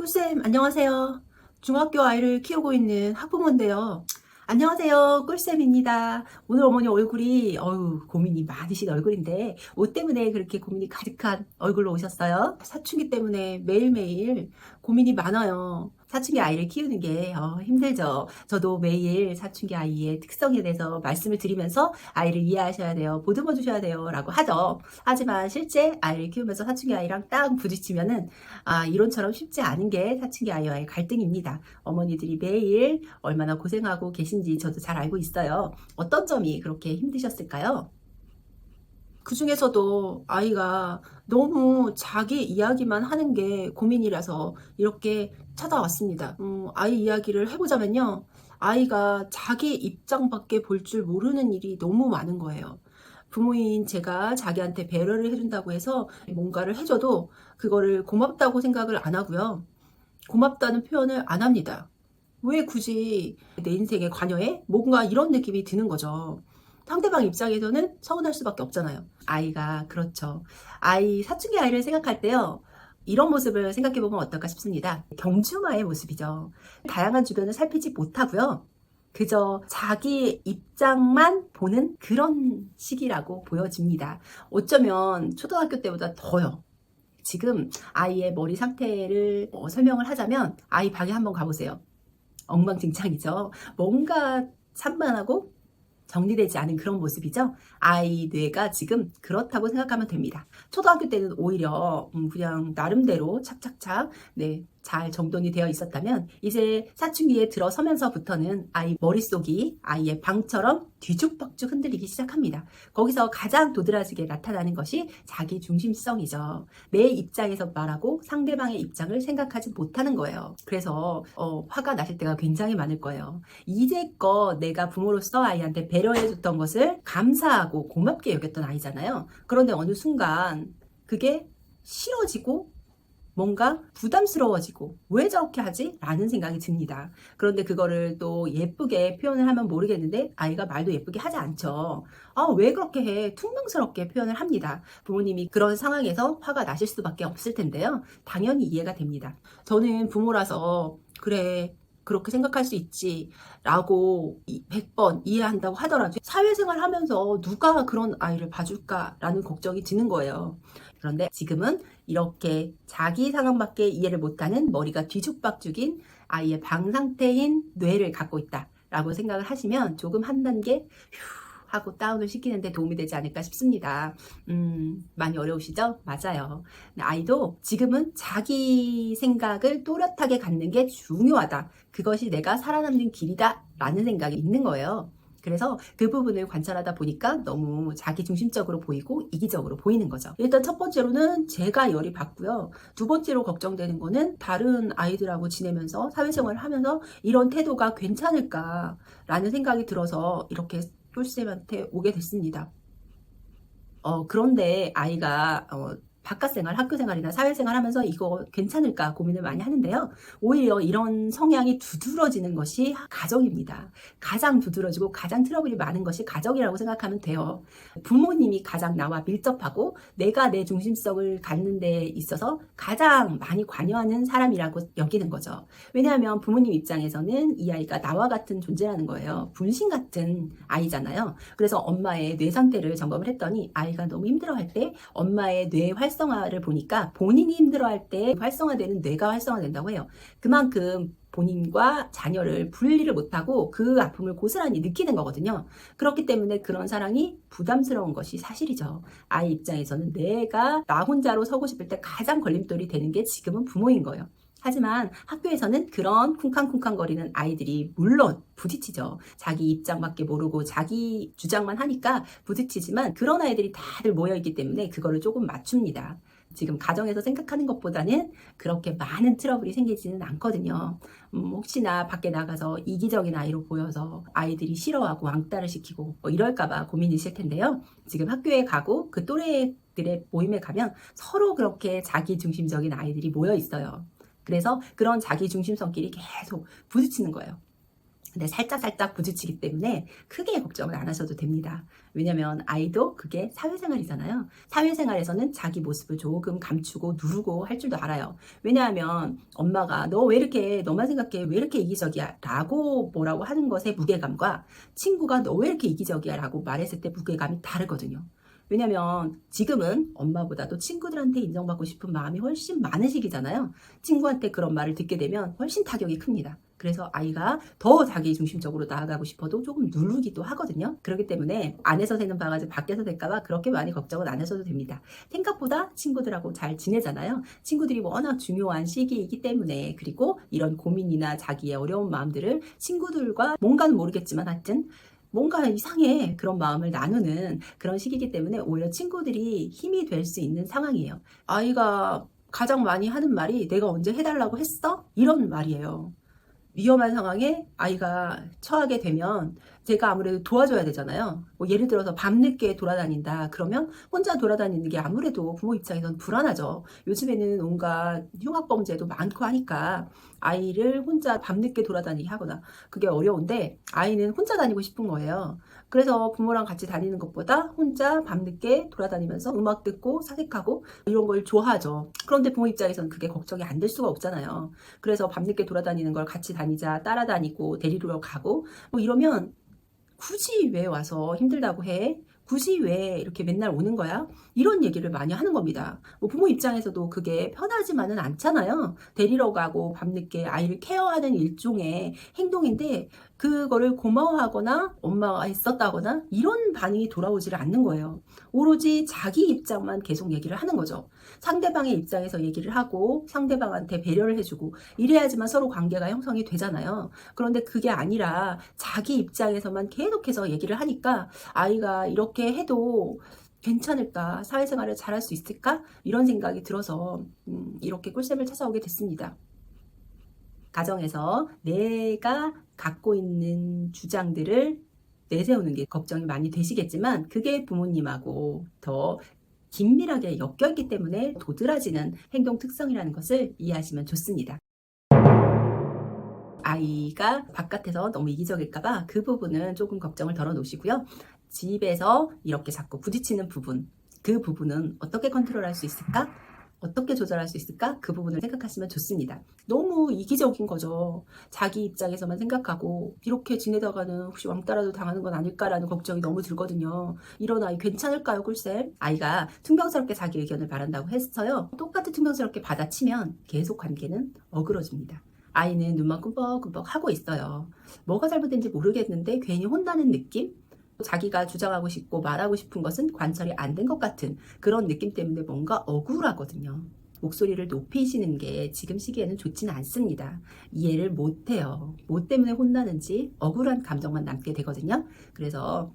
꿀쌤, 안녕하세요. 중학교 아이를 키우고 있는 학부모인데요. 안녕하세요. 꿀쌤입니다. 오늘 어머니 얼굴이, 고민이 많으신 얼굴인데, 옷 때문에 그렇게 고민이 가득한 얼굴로 오셨어요? 사춘기 때문에 매일매일 고민이 많아요. 사춘기 아이를 키우는 게 힘들죠. 저도 매일 사춘기 아이의 특성에 대해서 말씀을 드리면서 아이를 이해하셔야 돼요. 보듬어 주셔야 돼요. 라고 하죠. 하지만 실제 아이를 키우면서 사춘기 아이랑 딱 부딪히면은 이론처럼 쉽지 않은 게 사춘기 아이와의 갈등입니다. 어머니들이 매일 얼마나 고생하고 계신지 저도 잘 알고 있어요. 어떤 점이 그렇게 힘드셨을까요? 그 중에서도 아이가 너무 자기 이야기만 하는 게 고민이라서 이렇게 찾아왔습니다. 아이 이야기를 해보자면요. 아이가 자기 입장밖에 볼 줄 모르는 일이 너무 많은 거예요. 부모인 제가 자기한테 배려를 해준다고 해서 뭔가를 해줘도 그거를 고맙다고 생각을 안 하고요. 고맙다는 표현을 안 합니다. 왜 굳이 내 인생에 관여해? 뭔가 이런 느낌이 드는 거죠. 상대방 입장에서는 서운할 수밖에 없잖아요. 아이가 그렇죠. 사춘기 아이를 생각할 때요. 이런 모습을 생각해 보면 어떨까 싶습니다. 경주마의 모습이죠. 다양한 주변을 살피지 못하고요. 그저 자기 입장만 보는 그런 시기라고 보여집니다. 어쩌면 초등학교 때보다 더요. 지금 아이의 머리 상태를 설명을 하자면 아이 방에 한번 가보세요. 엉망진창이죠. 뭔가 산만하고 정리되지 않은 그런 모습이죠. 아이 뇌가 지금 그렇다고 생각하면 됩니다. 초등학교 때는 오히려 그냥 나름대로 착착착 잘 정돈이 되어 있었다면 이제 사춘기에 들어서면서부터는 아이 머릿속이 아이의 방처럼 뒤죽박죽 흔들리기 시작합니다. 거기서 가장 도드라지게 나타나는 것이 자기 중심성이죠. 내 입장에서 말하고 상대방의 입장을 생각하지 못하는 거예요. 그래서 화가 나실 때가 굉장히 많을 거예요. 이제껏 내가 부모로서 아이한테 배려해줬던 것을 감사하고 고맙게 여겼던 아이잖아요. 그런데 어느 순간 그게 싫어지고 뭔가 부담스러워지고 왜 저렇게 하지? 라는 생각이 듭니다. 그런데 그거를 또 예쁘게 표현을 하면 모르겠는데 아이가 말도 예쁘게 하지 않죠. 왜 그렇게 해? 퉁명스럽게 표현을 합니다. 부모님이 그런 상황에서 화가 나실 수밖에 없을 텐데요. 당연히 이해가 됩니다. 저는 부모라서 그래 그렇게 생각할 수 있지 라고 100번 이해한다고 하더라도 사회생활 하면서 누가 그런 아이를 봐줄까 라는 걱정이 드는 거예요. 그런데 지금은 이렇게 자기 상황밖에 이해를 못하는 머리가 뒤죽박죽인 아이의 방 상태인 뇌를 갖고 있다라고 생각을 하시면 조금 한 단계 휴 하고 다운을 시키는데 도움이 되지 않을까 싶습니다. 많이 어려우시죠? 맞아요. 아이도 지금은 자기 생각을 또렷하게 갖는 게 중요하다. 그것이 내가 살아남는 길이다. 라는 생각이 있는 거예요. 그래서 그 부분을 관찰하다 보니까 너무 자기중심적으로 보이고 이기적으로 보이는 거죠. 일단 첫 번째로는 제가 열이 받고요. 두 번째로 걱정되는 거는 다른 아이들하고 지내면서 사회생활을 하면서 이런 태도가 괜찮을까라는 생각이 들어서 이렇게 꿀쌤한테 오게 됐습니다. 그런데 아이가 바깥생활, 학교생활이나 사회생활 하면서 이거 괜찮을까 고민을 많이 하는데요. 오히려 이런 성향이 두드러지는 것이 가정입니다. 가장 두드러지고 가장 트러블이 많은 것이 가정이라고 생각하면 돼요. 부모님이 가장 나와 밀접하고 내가 내 중심성을 갖는 데 있어서 가장 많이 관여하는 사람이라고 여기는 거죠. 왜냐하면 부모님 입장에서는 이 아이가 나와 같은 존재라는 거예요. 분신 같은 아이잖아요. 그래서 엄마의 뇌 상태를 점검을 했더니 아이가 너무 힘들어할 때 엄마의 뇌 활성화를 보니까 본인이 힘들어할 때 활성화되는 뇌가 활성화된다고 해요. 그만큼 본인과 자녀를 분리를 못하고 그 아픔을 고스란히 느끼는 거거든요. 그렇기 때문에 그런 사랑이 부담스러운 것이 사실이죠. 아이 입장에서는 내가 나 혼자로 서고 싶을 때 가장 걸림돌이 되는 게 지금은 부모인 거예요. 하지만 학교에서는 그런 쿵쾅쿵쾅거리는 아이들이 물론 부딪히죠. 자기 입장밖에 모르고 자기 주장만 하니까 부딪히지만 그런 아이들이 다들 모여있기 때문에 그거를 조금 맞춥니다. 지금 가정에서 생각하는 것보다는 그렇게 많은 트러블이 생기지는 않거든요. 혹시나 밖에 나가서 이기적인 아이로 보여서 아이들이 싫어하고 왕따를 시키고 이럴까봐 고민이실 텐데요. 지금 학교에 가고 그 또래들의 모임에 가면 서로 그렇게 자기중심적인 아이들이 모여 있어요. 그래서 그런 자기 중심성끼리 계속 부딪히는 거예요. 근데 살짝살짝 부딪히기 때문에 크게 걱정을 안 하셔도 됩니다. 왜냐면 아이도 그게 사회생활이잖아요. 사회생활에서는 자기 모습을 조금 감추고 누르고 할 줄도 알아요. 왜냐하면 엄마가 너 왜 이렇게 너만 생각해 왜 이렇게 이기적이야 라고 뭐라고 하는 것의 무게감과 친구가 너 왜 이렇게 이기적이야 라고 말했을 때 무게감이 다르거든요. 왜냐면 지금은 엄마보다도 친구들한테 인정받고 싶은 마음이 훨씬 많은 시기잖아요. 친구한테 그런 말을 듣게 되면 훨씬 타격이 큽니다. 그래서 아이가 더 자기 중심적으로 나아가고 싶어도 조금 누르기도 하거든요. 그렇기 때문에 안에서 새는 바가지 밖에서 될까봐 그렇게 많이 걱정은 안 하셔도 됩니다. 생각보다 친구들하고 잘 지내잖아요. 친구들이 워낙 중요한 시기이기 때문에, 그리고 이런 고민이나 자기의 어려운 마음들을 친구들과 뭔가는 모르겠지만 하여튼 뭔가 이상해 그런 마음을 나누는 그런 시기이기 때문에 오히려 친구들이 힘이 될 수 있는 상황이에요. 아이가 가장 많이 하는 말이 내가 언제 해달라고 했어? 이런 말이에요. 위험한 상황에 아이가 처하게 되면 제가 아무래도 도와줘야 되잖아요. 뭐 예를 들어서 밤늦게 돌아다닌다 그러면 혼자 돌아다니는 게 아무래도 부모 입장에서는 불안하죠. 요즘에는 온갖 흉악범죄도 많고 하니까 아이를 혼자 밤늦게 돌아다니게 하거나 그게 어려운데 아이는 혼자 다니고 싶은 거예요. 그래서 부모랑 같이 다니는 것보다 혼자 밤늦게 돌아다니면서 음악 듣고 사색하고 이런 걸 좋아하죠. 그런데 부모 입장에서는 그게 걱정이 안 될 수가 없잖아요. 그래서 밤늦게 돌아다니는 걸 같이 다니자 따라다니고 데리러 가고 뭐 이러면 굳이 왜 와서 힘들다고 해? 굳이 왜 이렇게 맨날 오는 거야? 이런 얘기를 많이 하는 겁니다. 뭐 부모 입장에서도 그게 편하지만은 않잖아요. 데리러 가고 밤늦게 아이를 케어하는 일종의 행동인데 그거를 고마워하거나 엄마가 있었다거나 이런 반응이 돌아오지를 않는 거예요. 오로지 자기 입장만 계속 얘기를 하는 거죠. 상대방의 입장에서 얘기를 하고 상대방한테 배려를 해주고 이래야지만 서로 관계가 형성이 되잖아요. 그런데 그게 아니라 자기 입장에서만 계속해서 얘기를 하니까 아이가 이렇게 해도 괜찮을까? 사회생활을 잘할 수 있을까? 이런 생각이 들어서 이렇게 꿀쌤을 찾아오게 됐습니다. 가정에서 내가 갖고 있는 주장들을 내세우는 게 걱정이 많이 되시겠지만 그게 부모님하고 더 긴밀하게 엮여있기 때문에 도드라지는 행동 특성이라는 것을 이해하시면 좋습니다. 아이가 바깥에서 너무 이기적일까봐 그 부분은 조금 걱정을 덜어 놓으시고요. 집에서 이렇게 자꾸 부딪히는 부분, 그 부분은 어떻게 컨트롤할 수 있을까? 어떻게 조절할 수 있을까? 그 부분을 생각하시면 좋습니다. 너무 이기적인 거죠. 자기 입장에서만 생각하고 이렇게 지내다가는 혹시 왕따라도 당하는 건 아닐까라는 걱정이 너무 들거든요. 이런 아이 괜찮을까요, 꿀쌤? 아이가 퉁명스럽게 자기 의견을 말한다고 했어요. 똑같이 퉁명스럽게 받아치면 계속 관계는 어그러집니다. 아이는 눈만 끔뻑끔뻑 하고 있어요. 뭐가 잘못된지 모르겠는데 괜히 혼나는 느낌? 자기가 주장하고 싶고 말하고 싶은 것은 관철이 안 된 것 같은 그런 느낌 때문에 뭔가 억울하거든요. 목소리를 높이시는 게 지금 시기에는 좋지는 않습니다. 이해를 못해요. 뭐 때문에 혼나는지 억울한 감정만 남게 되거든요. 그래서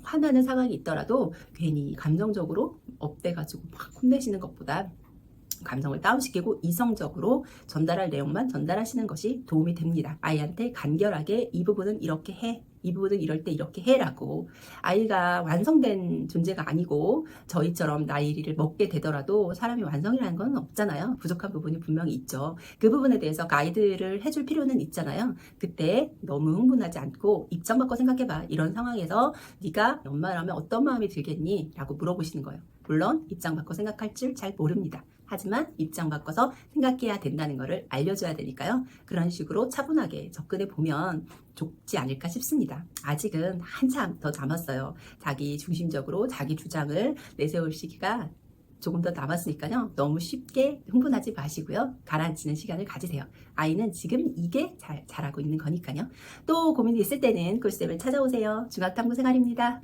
화나는 상황이 있더라도 괜히 감정적으로 업돼가지고 막 혼내시는 것보다 감정을 다운시키고 이성적으로 전달할 내용만 전달하시는 것이 도움이 됩니다. 아이한테 간결하게 이 부분은 이렇게 해, 이 부분은 이럴 때 이렇게 해라고. 아이가 완성된 존재가 아니고 저희처럼 나이를 먹게 되더라도 사람이 완성이라는 건 없잖아요. 부족한 부분이 분명히 있죠. 그 부분에 대해서 가이드를 해줄 필요는 있잖아요. 그때 너무 흥분하지 않고 입장 바꿔 생각해봐. 이런 상황에서 네가 엄마라면 어떤 마음이 들겠니? 라고 물어보시는 거예요. 물론 입장 바꿔 생각할 줄 잘 모릅니다. 하지만 입장 바꿔서 생각해야 된다는 것을 알려줘야 되니까요. 그런 식으로 차분하게 접근해 보면 좋지 않을까 싶습니다. 아직은 한참 더 남았어요. 자기 중심적으로 자기 주장을 내세울 시기가 조금 더 남았으니까요. 너무 쉽게 흥분하지 마시고요. 가라앉히는 시간을 가지세요. 아이는 지금 이게 잘하고 있는 거니까요. 또 고민이 있을 때는 꿀쌤을 찾아오세요. 중학탐구 생활입니다.